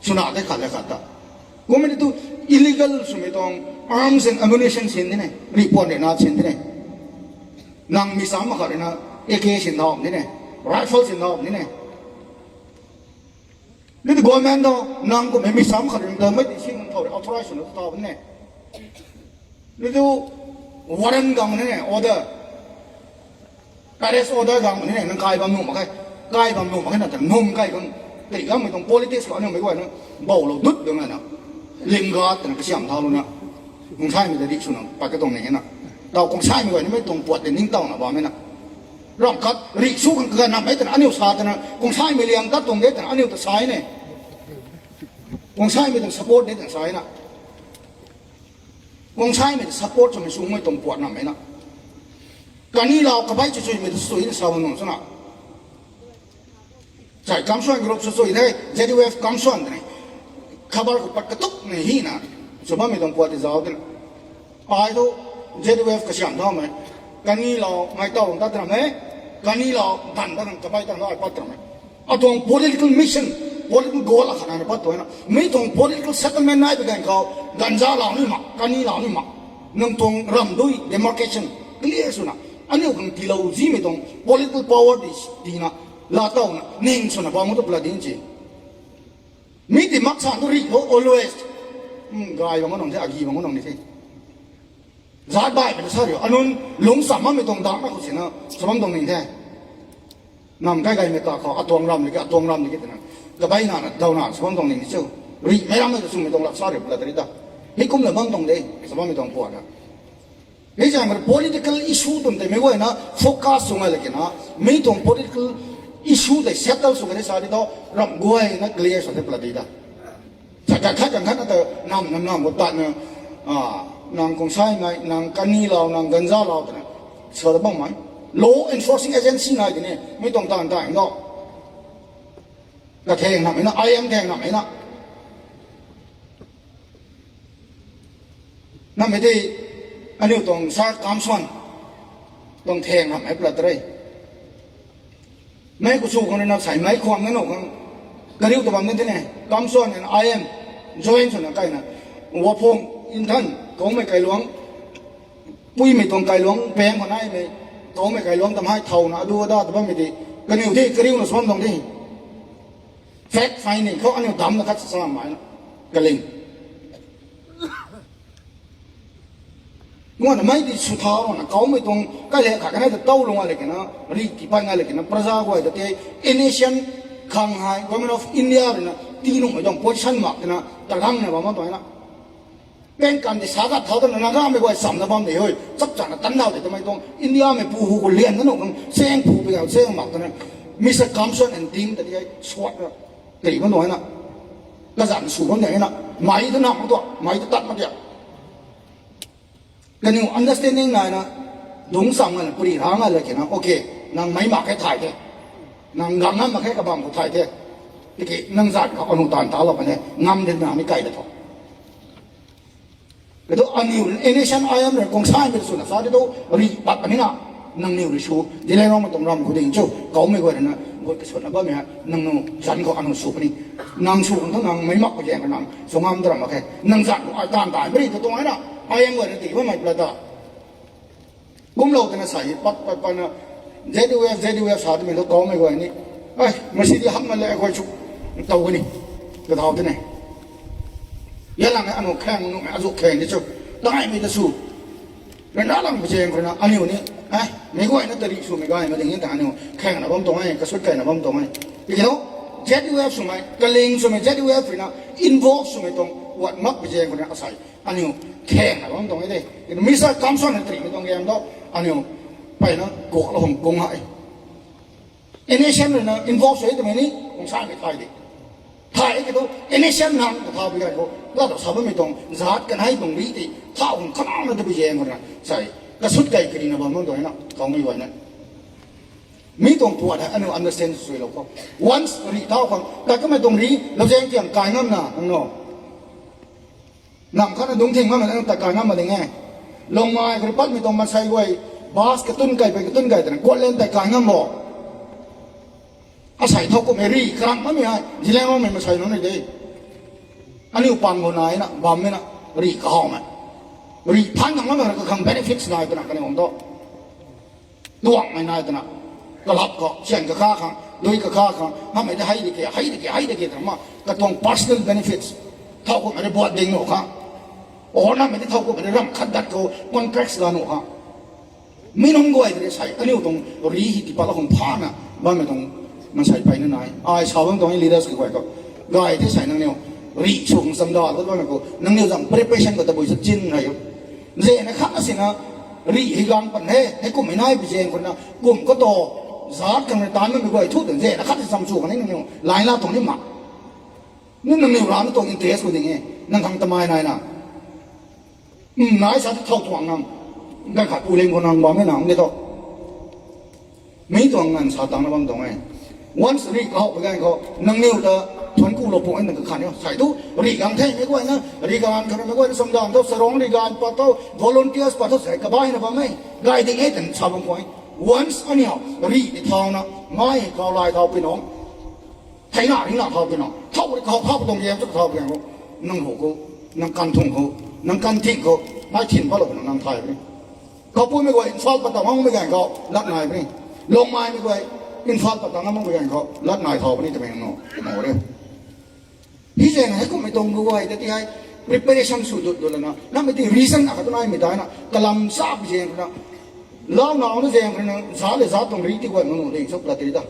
Speaker 1: สุนัขได้ขัดเลยขัดตากูไม่ได้ตัว illegal สมัยตรง arms and ammunition เช่นนี้เนี่ยรีพอร์ตเนี่ยน่าเช่นนี้เนี่ยนางมีสามมาขนาดนั้นAK เช่นน้องนี่เนี่ย rifle เช่นน้องนี่เนี่ยนี่ตัว government တော့นางก็ไม่มีสามขนาดนั้นไม่ได้ชิงเท่าไหร่ authorization ตัวต่อเนี่ยนี่ตัว warrant กังนี่เนี่ย order arrest order กังนี่เนี่ยนั่งกายบางหนุ่มมาใครกายบางหนุ่มมาใครนั่นแต่นุ่มกายกันแต่ก็ไม่ต้อง politics ก็อันนี้ไม่ไหวนะเบาเราดุดตรงนั้นนะลิงกัดแต่ก็เสียมเท่าเลยนะคงใช่ไม่ได้ดิฉันไปก็ตรงนี้นะเราคงใช่ไม่ไหวนี่ไม่ตรงปวดแต่นิ่งเต้านะบอกไหมนะร้องกัดริสู้กันกันนะไม่แต่อันนี้สาแต่นะคงใช่ไม่เลี้ยงตัดตรงนี้แต่อันนี้แต่สายเนี่ยคงใช่ไม่ต้อง support นี่แต่สายนะคงใช่ไม่ต้อง support จะไม่สู้ไม่ตรงปวดนะไหมนะการนี้เรากระไปจะช่วยไม่ต้องสู้ที่สาวนุ่งสนะใช่คำส่วนกรุ๊ปสู้ได้ JDF คำส่วนนี่खबर को पट कतुक नहीं ना सुबह में तुम पहुंचे जाओ दिन आज तो JDF का शाम था मैं कनी लाओ मैं तो उनका तरह में कनी लाओ धन धन कबाई तरह में पत्र में और तुम political mission political goal ขนาดนั้นปัตตัวนะไม่ตรง political settlement ไหนไปกันเขากันจ้าเหล่านี้มากันนี้เหล่านี้มานั่งตรงรำด้วย demarcation clear สุดนะอันนี้ก็ที่เราจีไม่ตรง political power ดีนะลาต้านะนิ่งสุดนะบางมุตุปลาดิ้งจีมีที่มักสั่งตัวรีโอ always กายบางคนที่อากีบางคนนี่สิจาดใบเป็นสิ่งเดียวอันนู้นหลงสามารถไม่ตรงดังนะคุณสินะสมมติตรงนี้แท้นำใกล้ๆไม่กล้าเขาอัตวงรำนี่ก็อัตวงรำนี่ก็นะก็ใบหน้าดาวหน้าสมมติตรงนี้เชียวรีไม่รำไม่จะสุ่มไม่ตรงหลักสาระประเดี๋ยวนี้ให้คุ้มเลยบางตรงนี้สมมติไม่ตรงปวดนะนี่จะมัน political issue ตรงนี้ไม่ว่านะโฟกัสสุ่มอะไรกันนะไม่ตรง political issue แต่ settle สุ่มอะไรสาระตัวรำกวยนะ clear สุดที่ประเดี๋ยวจะขัดกันแต่นำหมดตัดเนี่ยนางคงใช่ไหมนางกันนี่เรานางกันจ้าเราเนี่ยเชื่อบ้างไหม law enforcing agency ไหนเนี่ยไม่ต้องตามได้เนาะก็แทงทำไมนะ IM แทงทำไมนะนั่นไม่ได้อันนี้ต้องสร้างความส่วนต้องแทงทำไมประเดี๋ยวแม่กูสู้คนนั้นใส่ไม้ความนั้นหรอกกระดิ่งตัวบางนั่นที่ไหนความส่วนเนี่ย IM join ส่วนนั้นใกล้นะวัวพงอินทันก็ไม่ไกลหลวงปุ้ยไม่ตรงไกลหลวงแพงกว่านั้นไม่ก็ไม่ไกลหลวงทำให้เท่านะดูได้แต่ว่าไม่ดีก็นี่ที่กระดิ่งเราสมตรงที่แฟกไฟนี่เขาอันนี้ดำนะครับสลามหมายกระลิ่งงวดไม่ดีสุดท้ายนะเขาไม่ตรงก็เลยขากันให้เต้าลงอะไรกันนะรีที่ไปอะไรกันนะประชาชนแต่เอเนเชียนขังหาย government of India เลยนะที่นุ่งไม่ต้อง position มากนะแต่ทั้งเนี่ยว่ามันตัวนี้นะเป็นการที่สากัดเท่านั้นนะก็ไม่ว่าสามนะบ้างเดียวจับจันตั้งดาวแต่ทำไมต้องอินเดียไม่ปูหูคนเลี้ยงนั่นหรอกเสียงปูไปเอาเสียงหมักนั้นมิสเตอร์คัมสันแอนด์ทีมแต่ที่สวดนะตีมันหน่อยนะกระสันสูบมันอย่างนี้นะไม่ถึงหนักมันตัวไม่ถึงตัดมันเดียวกันนี่ understanding นายนะดงสั่งกันปรีหางอะไรกันนะโอเคนางไม่หมักให้ถ่ายเถอะนางงำนั้นมาแค่กระบังเขาถ่ายเถอะที่นางจัดเขาอนุตานตาเราไปเนี่ยงำเดินมาไม่ไกลเลยท้อแต่ตัวอันนี้เอเนชั่นไอเอ็มเนี่ยกองชายเป็นส่วนสาที่ตัวรีบัดอันนี้นะนางนิวริชูดีเลยน้องมันต้องรำคนเดียวจู่เขาไม่กว่านะคนกระสุนนะบ้าไหมฮะนางนูจันเขาอนุสูบนี่นางสูบทั้งนางไม่มักไปแย่งกันนางสงครามดราม่าแค่นางจันเขาตามตายไม่ได้ตัวตรงนั้นนะไอเอ็มว่าตีว่าไม่ประดากุมเราแต่น่ะใส่ปัดนะZUF สาที่มันเขาไม่กว่านี่ไอ้มาสิที่หักมันเลยไอ้คนชุบเต่ากันนี่กระเท่าที่ไหนยันหลังอันนู้นแข่งนู้นอาจุแข่งที่ชุบได้ไม่จะสู้เป็นอะไรไม่ใช่คนนะอันนี้นี่ไม่ก็ไอ้นั่นตรีสู้ไม่ก็ไอ้มาอย่างนี้แต่อันนี้แข่งนะผมตรงไอ้กระสุนแข่งนะผมตรงไอ้อีกแล้ว ZUF สู้ไหมกระเลงสู้ไหม ZUF นะ involve สู้ไหมตรงวัดมักไม่ใช่คนนะอาศัยอันนี้แข่งนะผมตรงไอ้เด็กมิสเตอร์คัมสันตรีไม่ต้องแย่งดอกอันนี้ไปนะโกะเราผมโกงให้เอเนชั่นเลยนะ involve ใช่แต่ไม่นี่ผมสร้างไม่ไทยดิไทยก็ต้องเอเนชั่นนั่งก็ท้าไปกันก็แล้วเราสามารถไม่ต้องจัดกันให้ตรงนี้ที่ท้าผมขนาดนั้นจะไปแย่งกันนะใช่ก็สุดใจกันนะบางคนตัวนี้นะเขาไม่ไหวนะไม่ต้องปวดนะอันนี้ understand สวยเราก็ once รีท้าคนแต่ก็ไม่ต้องรีเราแจ้งเกี่ยงกายน้ำหนาข้างนอกนำข้าในดงทิ้งว่ามันแต่กายน้ำมาได้ไงลงมาคนปั๊บไม่ต้องมาใช้ไว้บาสกระตุ้นไก่ไปกระตุ้นไก่แต่กดเล่นแต่กายน้ำหมอกอาศัยเท่ากับเมรี่ครั้งไม่ให้ทีแรกว่ามันมาใช้น้องในเดย์อันนี้อุปกรณ์คนไหนนะบอมไม่นะรีข้าวมันรีพันกันว่ามันก็คำ benefits นายตัวนั้นกันในของโตดวงไม่นายตัวนั้นก็รับก็เช่นกับข้าครั้งโดยกับข้าครั้งถ้าไม่ได้ให้ดีเกแต่มาก็ต้อง personal benefits เท่ากับไม่ได้บวชเด้งหนูครับโอ้นั่นไม่ได้เท่ากับไม่ได้ร่ำคัดดัดก็contracts กันหนูครับไม่น้องก้อยจะใส่อันนี้ตรงรีที่ปะละของพานะบ้านไม่ตรงมันใส่ไปนั่นไหนไอ้ชาวบ้านตรงนี้ลีดเดอร์สก็ก็ก้อยที่ใส่นั่งเนี่ยรีชงสัมดาแล้วก็นั่งก็นั่งเนี่ยจัง preparation ก็ตะบุยสักจินอะไรอยู่เจนะครับสินะรีให้กางปันให้กลุ่มไม่น่าไปเจนคนนะกลุ่มก็โตสาดกันในตานไม่ไปก้อยทุกแต่เจนะครับที่ซัมซูกันนี่นั่งเนี่ยหลายล้านตรงนี้หมักนั่นนั่งเนี่ยร้านตรงอินเทรสคนอย่างเงี้ยนั่งทางตะไมนายนะนายสาธิตเท่าตัวนั่งก็ขัดปูเล่งคนนั่งบอกไม่นั่งเนี่ยต่อไม่ตัวงานสาตังนะบางตรงไงวันสุริเขาไปกันเขานั่งเนี่ยแต่ทนกู้หลบพวกไอ้นั่นก็ขันเนี่ยใส่ตู้รีการแท้ไม่ก้อยนะรีการเขาไม่ก้อยสมดานเท่าสรองรีการปัตเท่า volunteers ปัตเท่าใส่กระบายนะบ้างไหมไกด์ดิ้งให้ถึงชาวบางคนวันอันนี้รีที่ทองนะไม่เขาลายเขาไปน้องไทยหน้าที่หน้าเขาไปน้อง เขาภาพตรงเยี่ยมจะเขาอย่างเขานั่งหัวเขานั่งกันทุ่งเขานั่งกันทิ้งเขาไม่ทิ้งเพราะเราเป็นนั่งไทยไปเขาพูดไม่ไหวอินฟอลปะตังมั่งไม่แก่เขาลัดนายไปลงไม้ไม่ไหวอินฟอลปะตังมั่งไม่แก่เขาลัดนายทอไปนี่จะเป็นยังไงหมอเรื่องพี่เจนให้ก็ไม่ตรงด้วยแต่ที่ให้ preparation สุดๆเลยนะนั่นไม่ที่ reason อะไรตัวไหนไม่ได้นะกลัมซาบเจนนะล้อหนาวนี่เจนนะสาเลยสาตรงรีติกว่านั่นเองสักประเดี๋ยว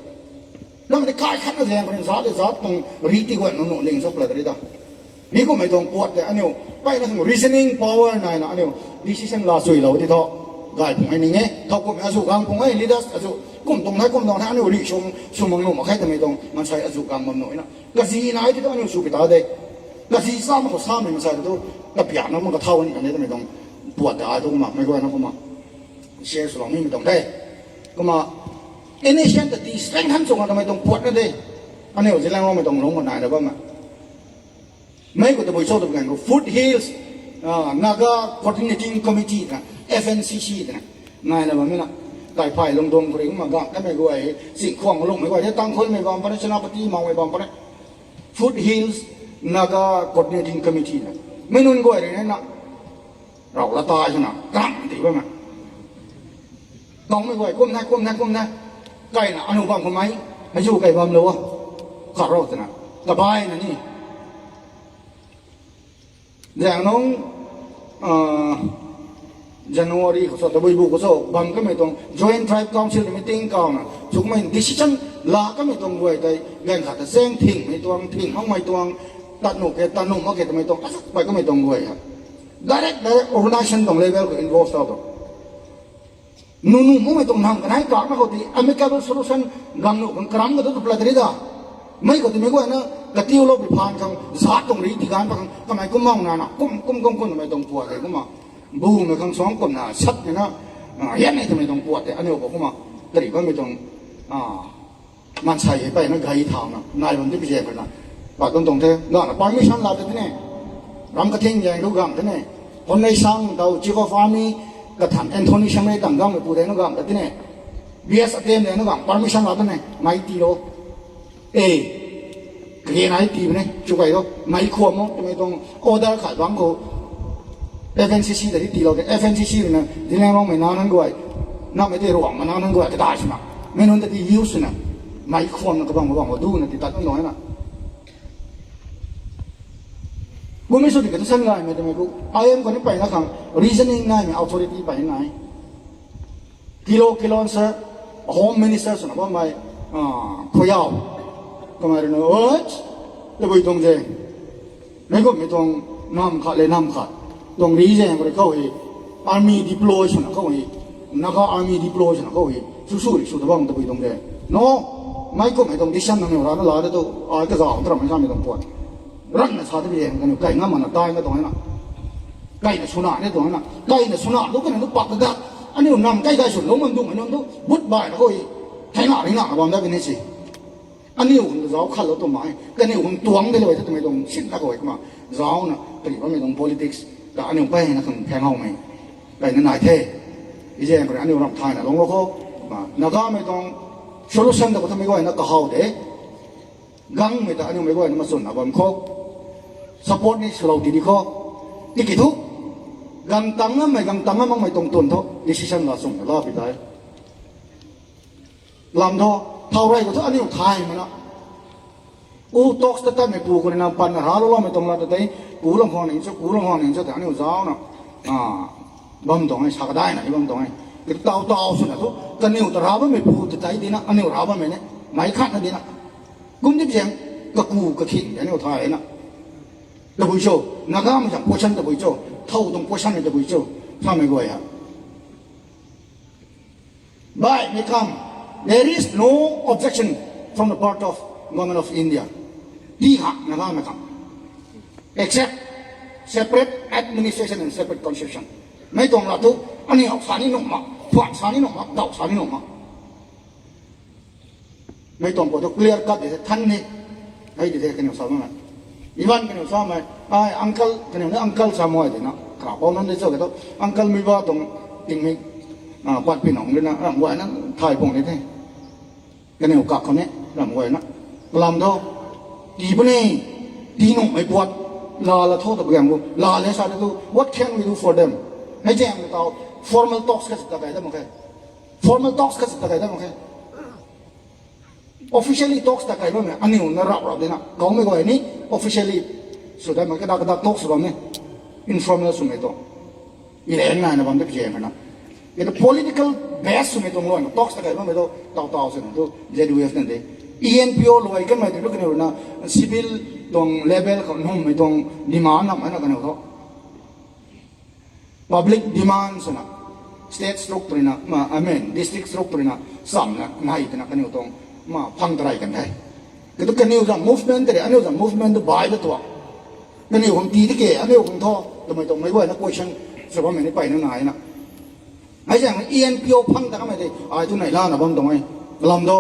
Speaker 1: นั่นไม่ได้ขายขันนะเจนนะสาเลยสาตรงรีติกว่านั่นเองสักประเดี๋ยวนี่ก็ไม่ตรงปวดแต่อันนี้ไปนะสมมติ reasoning power นายนะอันนี้ decision ลาสุยเราที่ท้อกายผมไอ้นี่ไงท้อผมอาสุกังผมไอ้ leaders อาสุกุ่มตรงไหนกุ่มตรงนั้นอันนี้ริชมมังนุ่มมาใครทำไมตรงมันใช้อาสุกังมันหน่อยนะก็สีนายที่ต้องอันนี้สุปิตาเด็กก็สีซ้ำมันก็ซ้ำมันใส่ตัวก็เปลี่ยนนะมันก็เท่านี้อันนี้ทำไมตรงปวดแต่ไอ้ตรงมาไม่ก็นะก็มาเชียร์สุดนี่ไม่ตรงได้ก็มา initial แต่ที่ strength ท่านส่งมาทำไมตรงปวดนั่นเองอันนี้ผมจะเล่าว่าไม่ตรงลงมาไหนแล้วบ้างอ่ะไม่ก็จะไปโชว์ตัวกันก็ Foot Hills Naga Coordinating Committee นะ FNCC นะนายนะบ้างไหมล่ะไต่ไผ่ลงดงกริ่งมาก็ไม่ก็ไอ้สิ่งของลงไม่ก็จะตั้งคนไม่บ้างปนชนะปฏิมาไม่บ้างปน Foot Hills Naga Coordinating Committee นะไม่นุ่นก็ไอ้เนี่ยนะเราละตายใช่ไหมกลางตีบ้างอ่ะต้องไม่ก็ไอ้ก้มนะใกล้นะอนุบาลคนไหมให้อยู่ใกล้บ้านเลยวะข้ารอดนะสบายนะนี่อย่างน้องJanuary ก็สอบตะบุยบุกก็สอบบางก็ไม่ตรง Joint Tribe Council Meeting ก่อนนะชุกไม่ decision ลาก็ไม่ตรงด้วยแต่แรงขัดแต่เส้นทิ้งไม่ตรงทิ้งห้องไม่ตรงตัดหนุกตัดหนุ่มก็เกิดไม่ตรงไปก็ไม่ตรงด้วยครับ direct organization ตรง level ก็ involve ต่อตัวนุ่มไม่ตรงทำกันให้กลางนะเขาที่ amicable solution กังหนุกันกลางก็ต้องปลดเลยด้าไม่ก็ที่ไม่ก็นะกะทิวเราไปผ่านคำสาตรงรีที่การพังทำไมก็มองนานะก้มทำไมต้องปวดเลยก็มาบูมคำสองคนน่ะชัดเนี่ยนะเห็นไหมทำไมต้องปวดแต่อันนี้ผมก็มาตรีก็ไม่ต้องมันใส่ไปนะไกลทางนะนายมันที่พิเศษไปนะปากตรงๆเท่นั่นปอยไม่ชั้นลาที่นี่รำกระทิงใหญ่ลูกกำที่นี่คนในสังเราจิโกฟามีกระถางแอนโทนีช่างไม่ต่างกันไม่พูดได้ลูกกำที่นี่บีเอสเต็มเลยลูกกำปอยไม่ชั้นลาที่นี่ไม่ตีโลเอเกลียนไอ้ตีมันเนี่ยจุกไอ้ก็ไม่ควรมั้งทำไมต้องออเดอร์ขายบางก็ FNCC แต่ที่ตีเราแต่ FNCC เนี่ยที่แรกเราไม่นานนั้นด้วยน่าไม่ได้ระวังมานานนั้นด้วยจะได้ใช่ไหมไม่นานแต่ที่ยูสเนี่ยไม่ควรก็บางว่าดูนะที่ตัดน้อยนะกูไม่สุดที่จะเส้นไงไม่ได้ไม่กูไอ้เอ็มคนนี้ไปนะครับ reasoning ไงไม่ authority ไปไหนกิโลเซอร์ home minister ส่วนว่าไม่คุยเอาก็มาเรื่องเออจะไปตรงเจงไม่ก็ไม่ตรงน้ำขาดเลยน้ำขาดตรงนี้เจงก็เลยเข้าอี army deploy ชนะเข้าอีนัก army deploy ชนะเข้าอีสู้ๆสุดบ้างจะไปตรงเจง no ไม่ก็ไม่ตรงที่ฉันนั่งอยู่ร้านแล้วตัวไอ้ก็จะเอาตรงไม่ใช่ไม่ตรงปวดรันนะชาติเองกันอยู่ใกล้งั้นมันตายก็ตรงนั้นนะใกล้เนี่ยสุนัขเนี่ยตรงนั้นนะใกล้เนี่ยสุนัขลูกกันลูกปักกันอันนี้มันนำใกล้ๆสุดลงมันดุมันดุบุดบ่ายแล้วก็อีไทยหน้าบอลได้เป็นนี่สิอันนี้ผมเราขัดเราตัวไม้ก็นี่ผมตวงได้เลยถ้าทำไมตรงชิ้นตะโกยมาเราเนาะปริว่าไม่ตรง politics แต่อันนี้ไปนะคือแพงเอาไหมไปนั่นนายเท่อีเจนคนอันนี้รับทายนะลงก็เขานักไม่ตรง solution แต่ก็ทำไมก็นักก็เขาเด้กังไม่แต่อันนี้ไม่ก็นักมาส่วนนะบอลเขา support นี่เราดีดีเขาที่กี่ทุกกังตังนั้นไม่กังตังนั้นมันไม่ตรงต้นเท่า decision เราส่งเราไปได้ลำเท่าเท่าไรก็เท่าอันนี้ไทยมันนะกูตอกสตัดไม่ปูคนนั้นปัญหาเราไม่ตรงเราแต่กูลงห้องหนึ่งกูลงห้องหนึ่งแต่อันนี้จ้าวนะบังตรงไอ้ชากได้นะบังตรงไอ้ก็เต่าสุดนะทุกกันนี่อุตราบไม่ปูแต่ใจดีนะอันนี้อุตราบไม่เนี่ยไม่ขัดนะดีนะกุมที่เพียงก็กูก็ทิ้งอันนี้ไทยนะแต่บุญโชนักการมันจะพูดฉันแต่บุญโชเท่าตรงพูดฉันแต่บุญโชทำไม่ไหวอ่ะบ่ายไม่คำthere is no objection from the part of government of India ที่หักนะครับไม่คำ except separate administration and separate constitution ไม่ตรงละทุกอันนี้เอาสานี่หนุ่มมาถอดสานี่หนุ่มมาเดาสานี่หนุ่มมาไม่ตรงก็ต้องเคลียร์กันเดี๋ยวท่านนี่ให้เดี๋ยวกันอยู่สามวันอีวันกันอยู่สามวันไอ้อังเคิลกันอยู่เนี่ยอังเคิลสามวันเดี๋ยวนะครับเพราะนั้นได้เจอกันแล้วอังเคิลมีว่าตรงติงมีปัดพี่น้องเลยนะรำไว้นั้นถ่ายพงนี้ได้กันอยู่กับคนนี้รำไว้นะลำเท่าดีปุ่นนี่ ตีนุ่มไม่ปวดลาละโทษตัวอย่างกูลาเลยสาธุ what can we do for them ให้แจ้งเรา formal talks ก็จะได้ได้มั้งแค่ formal talks ก็จะได้ได้มั้งแค่ officially talks ได้บ้างไหมอันนี้มันรับเลยนะเขาไม่ก็ไอ้นี่ officially สุดท้ายมันก็ได้ talks บ้างเนี่ย informal สุดไม่ต้องอีเล่นงานนะบ้างที่เกี่ยงกันนะอีแต่ political base สุดไม่ต้องล้วน talks ได้บ้างไม่ต้องต่อๆสุดตัว JDF นั่นเอง ENPO ลอยกันมาถึงเรื่องนี้นะ civil ตรง level ของนุ่มไม่ต้อง demand นะมันกันเขา public demand สุดนะ state structure นะมา I mean district structure นะซ้ำนะนายนะกันอยู่ตรงมาพังทลายกันได้ก็ต้องกันอยู่จาก movement แต่อันนี้จาก movement ตัวบายตัวกันอยู่ของตีที่เก๋อันนี้ของท่อทำไมตรงไม่ไหวนะ question สภาพมันไม่ไปนั่นไหนนะไอ้อย่าง ENPO พังแต่ก็ไม่ได้ไอ้ตัวไหนล่ะนะบ้างตรงไหนลำโต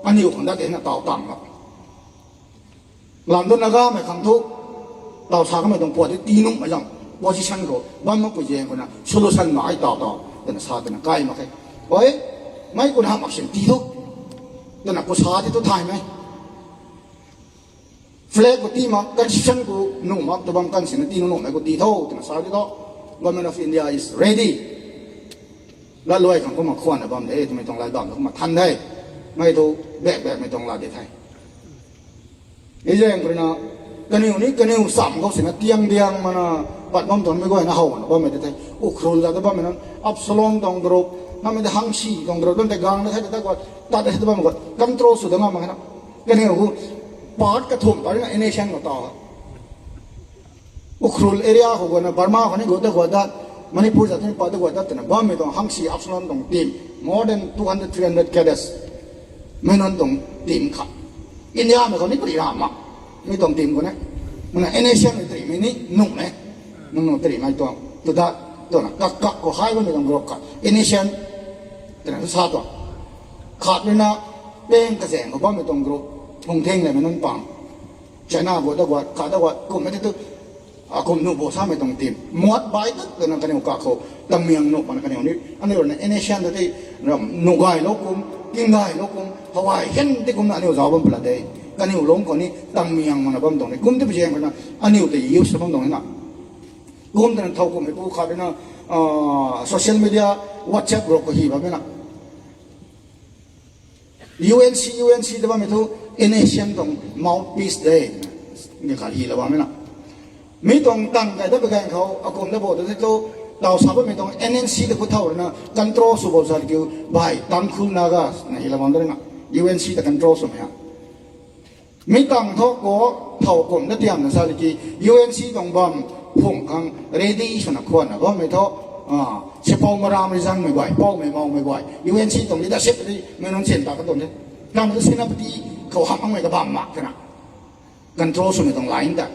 Speaker 1: อันนี้ของได้เห็นนะต่อต่างครับลำต้นนะก็ไม่ขังทุกต่อชาก็ไม่ต้องปวดที่ตีนุ่มไม่ยัง position ก็บ้านมันก็ยังคนนะ solution มาไอ้ต่อแต่ชาแต่นะใกล้มาแค่โอ้ยไม่คุณทำอักษรตีทุกแต่นะกูชาที่ตัวไทยไหม flag กูตีมา constitution กูนุ่มมาตัวบางกันสินะตีนุ่มไม่กูตีเท่าแต่นะชาที่ตัว government of India is ready แล้วรวยของกูมาขวานนะบ้านเด้ทำไมต้องรายบ้านกูมาทันได้ไม่ต้องแบกไม่ต้องลาเด็ดไทยนี่เรื่องคนนะกันอยู่นี่กันอยู่สามเขาสินะเตียงมันนะปัดบ้อมตอนไม่ก็ให้นะเขานะบ้อมไม่ได้ไทยอุครูลจากบ้อมนั้นอับสลอนต้องกรบนั่นไม่ได้หังชีต้องกรบตั้งแต่กลางนะใช่แต่ก็ตัดได้ที่บ้อมก็คอนโทรลสุดงามมันนะกันอยู่กูปาดกระทุ่มตอนนี้เอเนชั่นก็ต่ออุครูลเอเรียเขาก็นะบาร์มาคนนี้ก็ได้ก็ได้มันนี่พูดจากที่ปาดก็ได้แต่นะบ้อมไม่ต้องหังชีอับสลอนต้องทีม more than 200-300 cadetsไม่นอนตรงทีมขับอินเดียมันคนนี้ปริรามาไม่ตรงทีมคนนี้มันเอเนชั่นไม่ตรีไม่นี่นุ่มไหมนุ่มตรีไม่ตรงตัวนั้นกักก็หายไปไม่ต้องกรอกกันเอเนชั่นแต่นั้นซาตัวขาดเลยนะเป็นกระแสก็บ้าไม่ต้องกรอกคงเท่งเลยมันนั่นปังใช้หน้าบดตะวัดขาดตะวัดกุมไม่ได้ตัวกุมนุ่มโบซ่าไม่ตรงทีมมวดใบตัวนั้นกันเนี่ยกักเขาตั้งเมียงนุ่มมันกันเนี่ยอันนี้เราเอเนชั่นตัวที่เราหนุ่มไก่ลูกกุมยิ่งได้ลูกกุมเพราะว่าเห็นที่กุมนั่นเนี่ยเราบ้าเป็นอะไรกันนี่ลงคนนี้ตั้งเมียงมันบ้าตรงนี้กุมที่ไปเชียงกันนะอันนี้แต่ยิ้วสมตรงนี้นะกุมแต่เท่ากุมไอ้ผู้ขาเป็นนะโซเชียลมีเดีย WhatsApp กลุ่มก็ฮีบแบบนี้นะ UNC แต่ว่าไม่ถูก Nation ตรง mouthpiece ได้นี่ขาฮีแล้วว่าไม่นะไม่ต้องตั้งใจถ้าไปแข่งเขาเอากุมได้บอกแต่ที่เขาเราสามารถไม่ต้อง NNC แต่กูเท่าเลยนะ control สุบสารกิวบายตั้งคุณนาก็นี่ละวันนั้นนะ UNC แต่ control สมัยไม่ต้องทอกก็เท่ากุมได้เตรียมนะสารกิ UNC ต้องบอมพุ่งคัง ready ชนะคนนะก็ไม่ทอเฉพาะมารามริซังไม่ไหวป้อไม่มองไม่ไหว UNC ต้อง leadership ที่ไม่น้องเสียนตากันตรงนี้การที่เสนาบดีเขาหักไม่กระบำมากนะ control สมัยต้องไล่แต่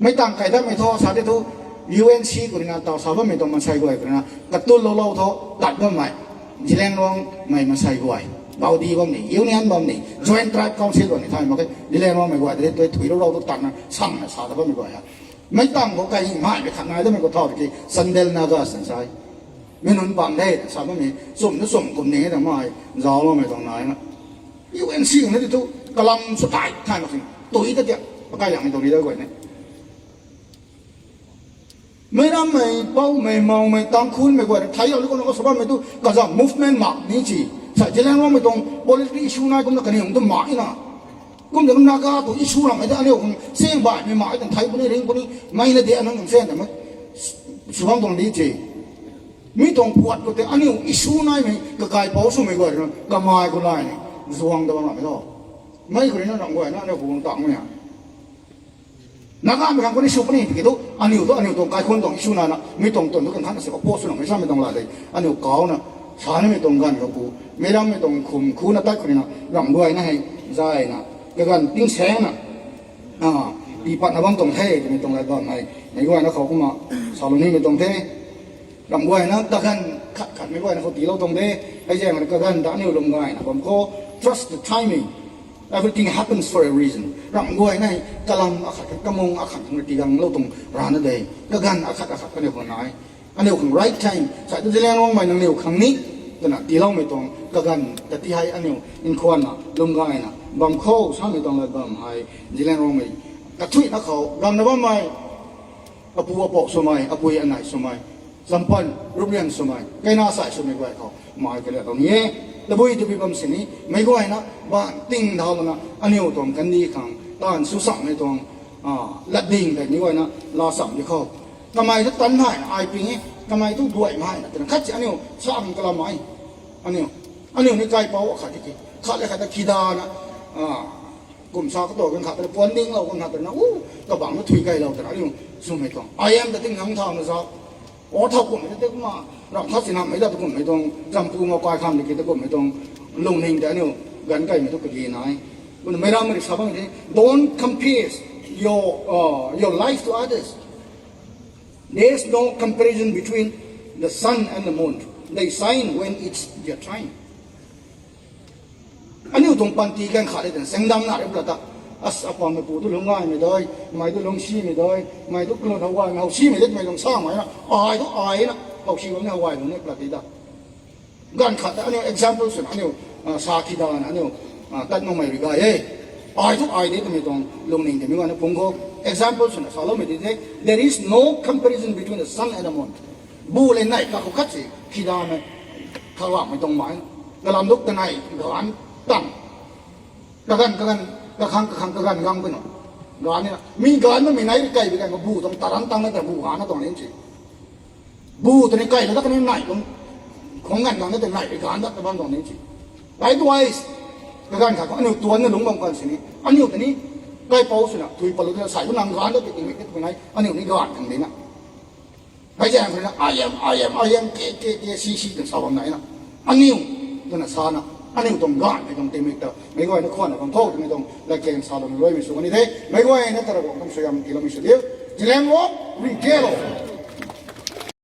Speaker 1: ไม่ตั้งใจถ้าไม่ทอสาธิตUNC กูนี่นะต่อสาวไม่ต้องมาใช้กูไอ้กูนะกระตุ้นเราท้อตัดบ้างไหมจีแรงร้องไม่มาใช้กูไอ้เบาดีบ้างนี่ยูเนียนบ้างนี่ Joint Tribe Council บ้างนี่ทำไมมาแค่จีแรงร้องไม่กูไอ้แต่ตัวถุยเราต้องตัดนะสั่งนะสาวแต่บ้างไม่กูไอ้ไม่ตั้งกูไก่หิมะไปขัดนายแล้วไม่กูท้อไปกี่ซันเดลนาก็สันใช้ไม่นุ่นบังได้สาวไม่มีส่งคนนี้แต่ไม่รอเราไม่ต้องนายนะ UNC นี่ที่ทุกกำลังสุดท้ายท่านมาสิตัวอีกตัวเดียวก็อย่างไม่ตรงนี้ได้กว่านี่ไม่รำไม่เป้าไม่มองไม่ตั้งคุณไม่กว่าไทยเราลูกน้องสบายไม่ตู้ก็จะ movement มากนี่จีใช่จะเล่นว่าไม่ต้อง political issue นายก็ไม่กันเนี่ยผมต้องหมายนะก็จะต้องนักการตัว issue เราไม่ได้เนี่ยผมเสียงบ่ายไม่หมายแต่ไทยคนนี้เรื่องคนนี้ไม่ได้เดี๋ยวนั่งเสียงแต่ไม่สุภาพตรงนี้จีไม่ต้องปวดก็แต่อันนี้ issue นายไม่ก็กลายเป้าสู้ไม่กว่าก็มาไอ้คนไรเนี่ยสว่างแต่ว่าไม่ต้องไม่คนนี้นั่งกว่านั่นเนี่ยผมตั้งไม่อ่ะนักการเมืองคนนี้ชูปนี่ที่ดูอันนี้ตัวการคนต้องชูนะไม่ต้องตัวทุกคนท่านเสียก็โพสต์นะไม่ใช่ไม่ต้องละเลยอันนี้เก่านะชาเนี่ยไม่ต้องกันกับกูไม่รำไม่ต้องคุมคูนะตั้งคนนี้นะรำด้วยนะให้ใจนะก็กันติ้งแสงนะปีปัดนะบ้างตรงเท่ไม่ต้องอะไรบ้างไม่ด้วยนะเขาก็มาสาวนี้ไม่ต้องเท่รำด้วยนะตะกันขัดไม่ด้วยนะเขาตีเราตรงเท่ไอ้แจ้งมันก็กันด่านิ้วลงง่ายนะผมก็ trust the timing everything happens for a reason รำกวยในกำลังอาขัดกระมงอาขัดของตีกังเราตรงร้านนั่นเองก็กันอาขัดก็เดี๋ยวคนไหนอันเดียวของ right time ใส่ตัวเจริญว่องใหม่นั่งเดียวครั้งนี้ แต่น่ะตีเล่าไม่ตรงกันแต่ที่ให้อันนี้อินควันน่ะลงกายน่ะบางข้อสามไม่ตรงเลยบางให้จีแลนร้องไม่กระทุ้ยนักเขาบางนะว่าไม่อภูวปกสมัยอภูยอันไหนสมัยสัมพันธ์รูปเรียนสมัยใกล้น่าใส่สมัยไว้เขาหมายกันเลยตรงนี้แล้วบุยจะมีบางสิ่งนี้ไม่ก็ไอ้นะบ้านติ้งดาวนะอันนี้ตรงกันดีขังตอนสุสังในตรงละดิ่งแบบนี้ไว้นะลาสัมที่เขาทำไมถ้าตันให้ไอปีนี้ทำไมต้องด้วยไม่นะแต่คัดจะอันนี้สร้างกระไม้อันนี้ในใจเป้าขาดที่ขาดเลยขาดแต่ขีดานะกลุ่มชาวก็ตัวกันขาดแต่ปวนดิ้งเรากันขาดแต่นะกระบังมันถุยไกลเราแต่อันนี้สุ่มไม่ต้องไอเอ็มแต่ติ้งทั้งทางนะซะโอ้เท่ากลุ่มไม่ได้ก็มาเราทัศนไม่ได้ตะกลุ่มไม่ต้องจำปูมากวายคำนี่กินตะกลุ่มไม่ต้องลงนิ่งแต่อันนี้กันไกลไม่ต้องกระยีนายมันไม่ได้ไม่ได้สบายเลย don't compare your life to others there is no comparison between the sun and the moon they shine when it's their time อันนี้ตรงปันตีกันขาดเลยแต่เสียงดังหนาเรียบร้อยอัศปามไม่ปูตุลงง่ายไม่ได้ไม่ตุลงชี้ไม่ได้ไม่ตุกลงหัวไม่เอาชี้ไม่ได้ไม่ลงสร้างไม่นะอายต้องอายนะเอาชี้ว่าเนี่ยหัวตรงนี้ปฏิบัติการขาดอันนี้ example สุดอันนี้สาธิดานอันนี้ตัดน้องไม่ริกาเอ้อายต้องอายนี่ต้องไม่ต้องลงนิ่งแต่ไม่ว่านะผมก็ example สุดสาลไม่ได้ there is no comparison between the sun and the moon บูเลยไหนก็เขาคัดสิขีดาไหมข้าวไม่ต้องหมายกระลำลุกแต่ไหนกระลำตั้งกระกันกระคังกระกันกังไปหน่อยกานนี่นะมีการมันมีไหนไก่ไปไก่มาบูต้องตารันตั้งแต่บูหานะตรงนี้จริงบูตัวนี้ไก่แล้วก็ตัวนี้ไหนของงานกังนั่นแต่ไหนการนั่นแต่บ้านตรงนี้จริงหลายตัวกระกันขาอันนี้ตัวนี้หลงบางคนสินี้อันนี้ตัวนี้ไก่เป้าสินะถุยปลุกใส่พลังการแล้วติดอีกนิดเป็นไงอันนี้นี่การถึงนี้นะไม่ใช่คนนะI amซีถึงสาวไหนนะอันนี้ตัวนั้นซานะอันนี้ตรงการไม่ตรงเต็มอีกแต่ไม่ก็ไอ้นักข่าวนะต้องโทษไม่ตรงและเกมซาลอนรวยไม่สุกันนี่เด้ไม่ก็ไอ้นักตะวันต้องสยามกิโลเมตรเดียวจีแลนด์วอล์กริเกโล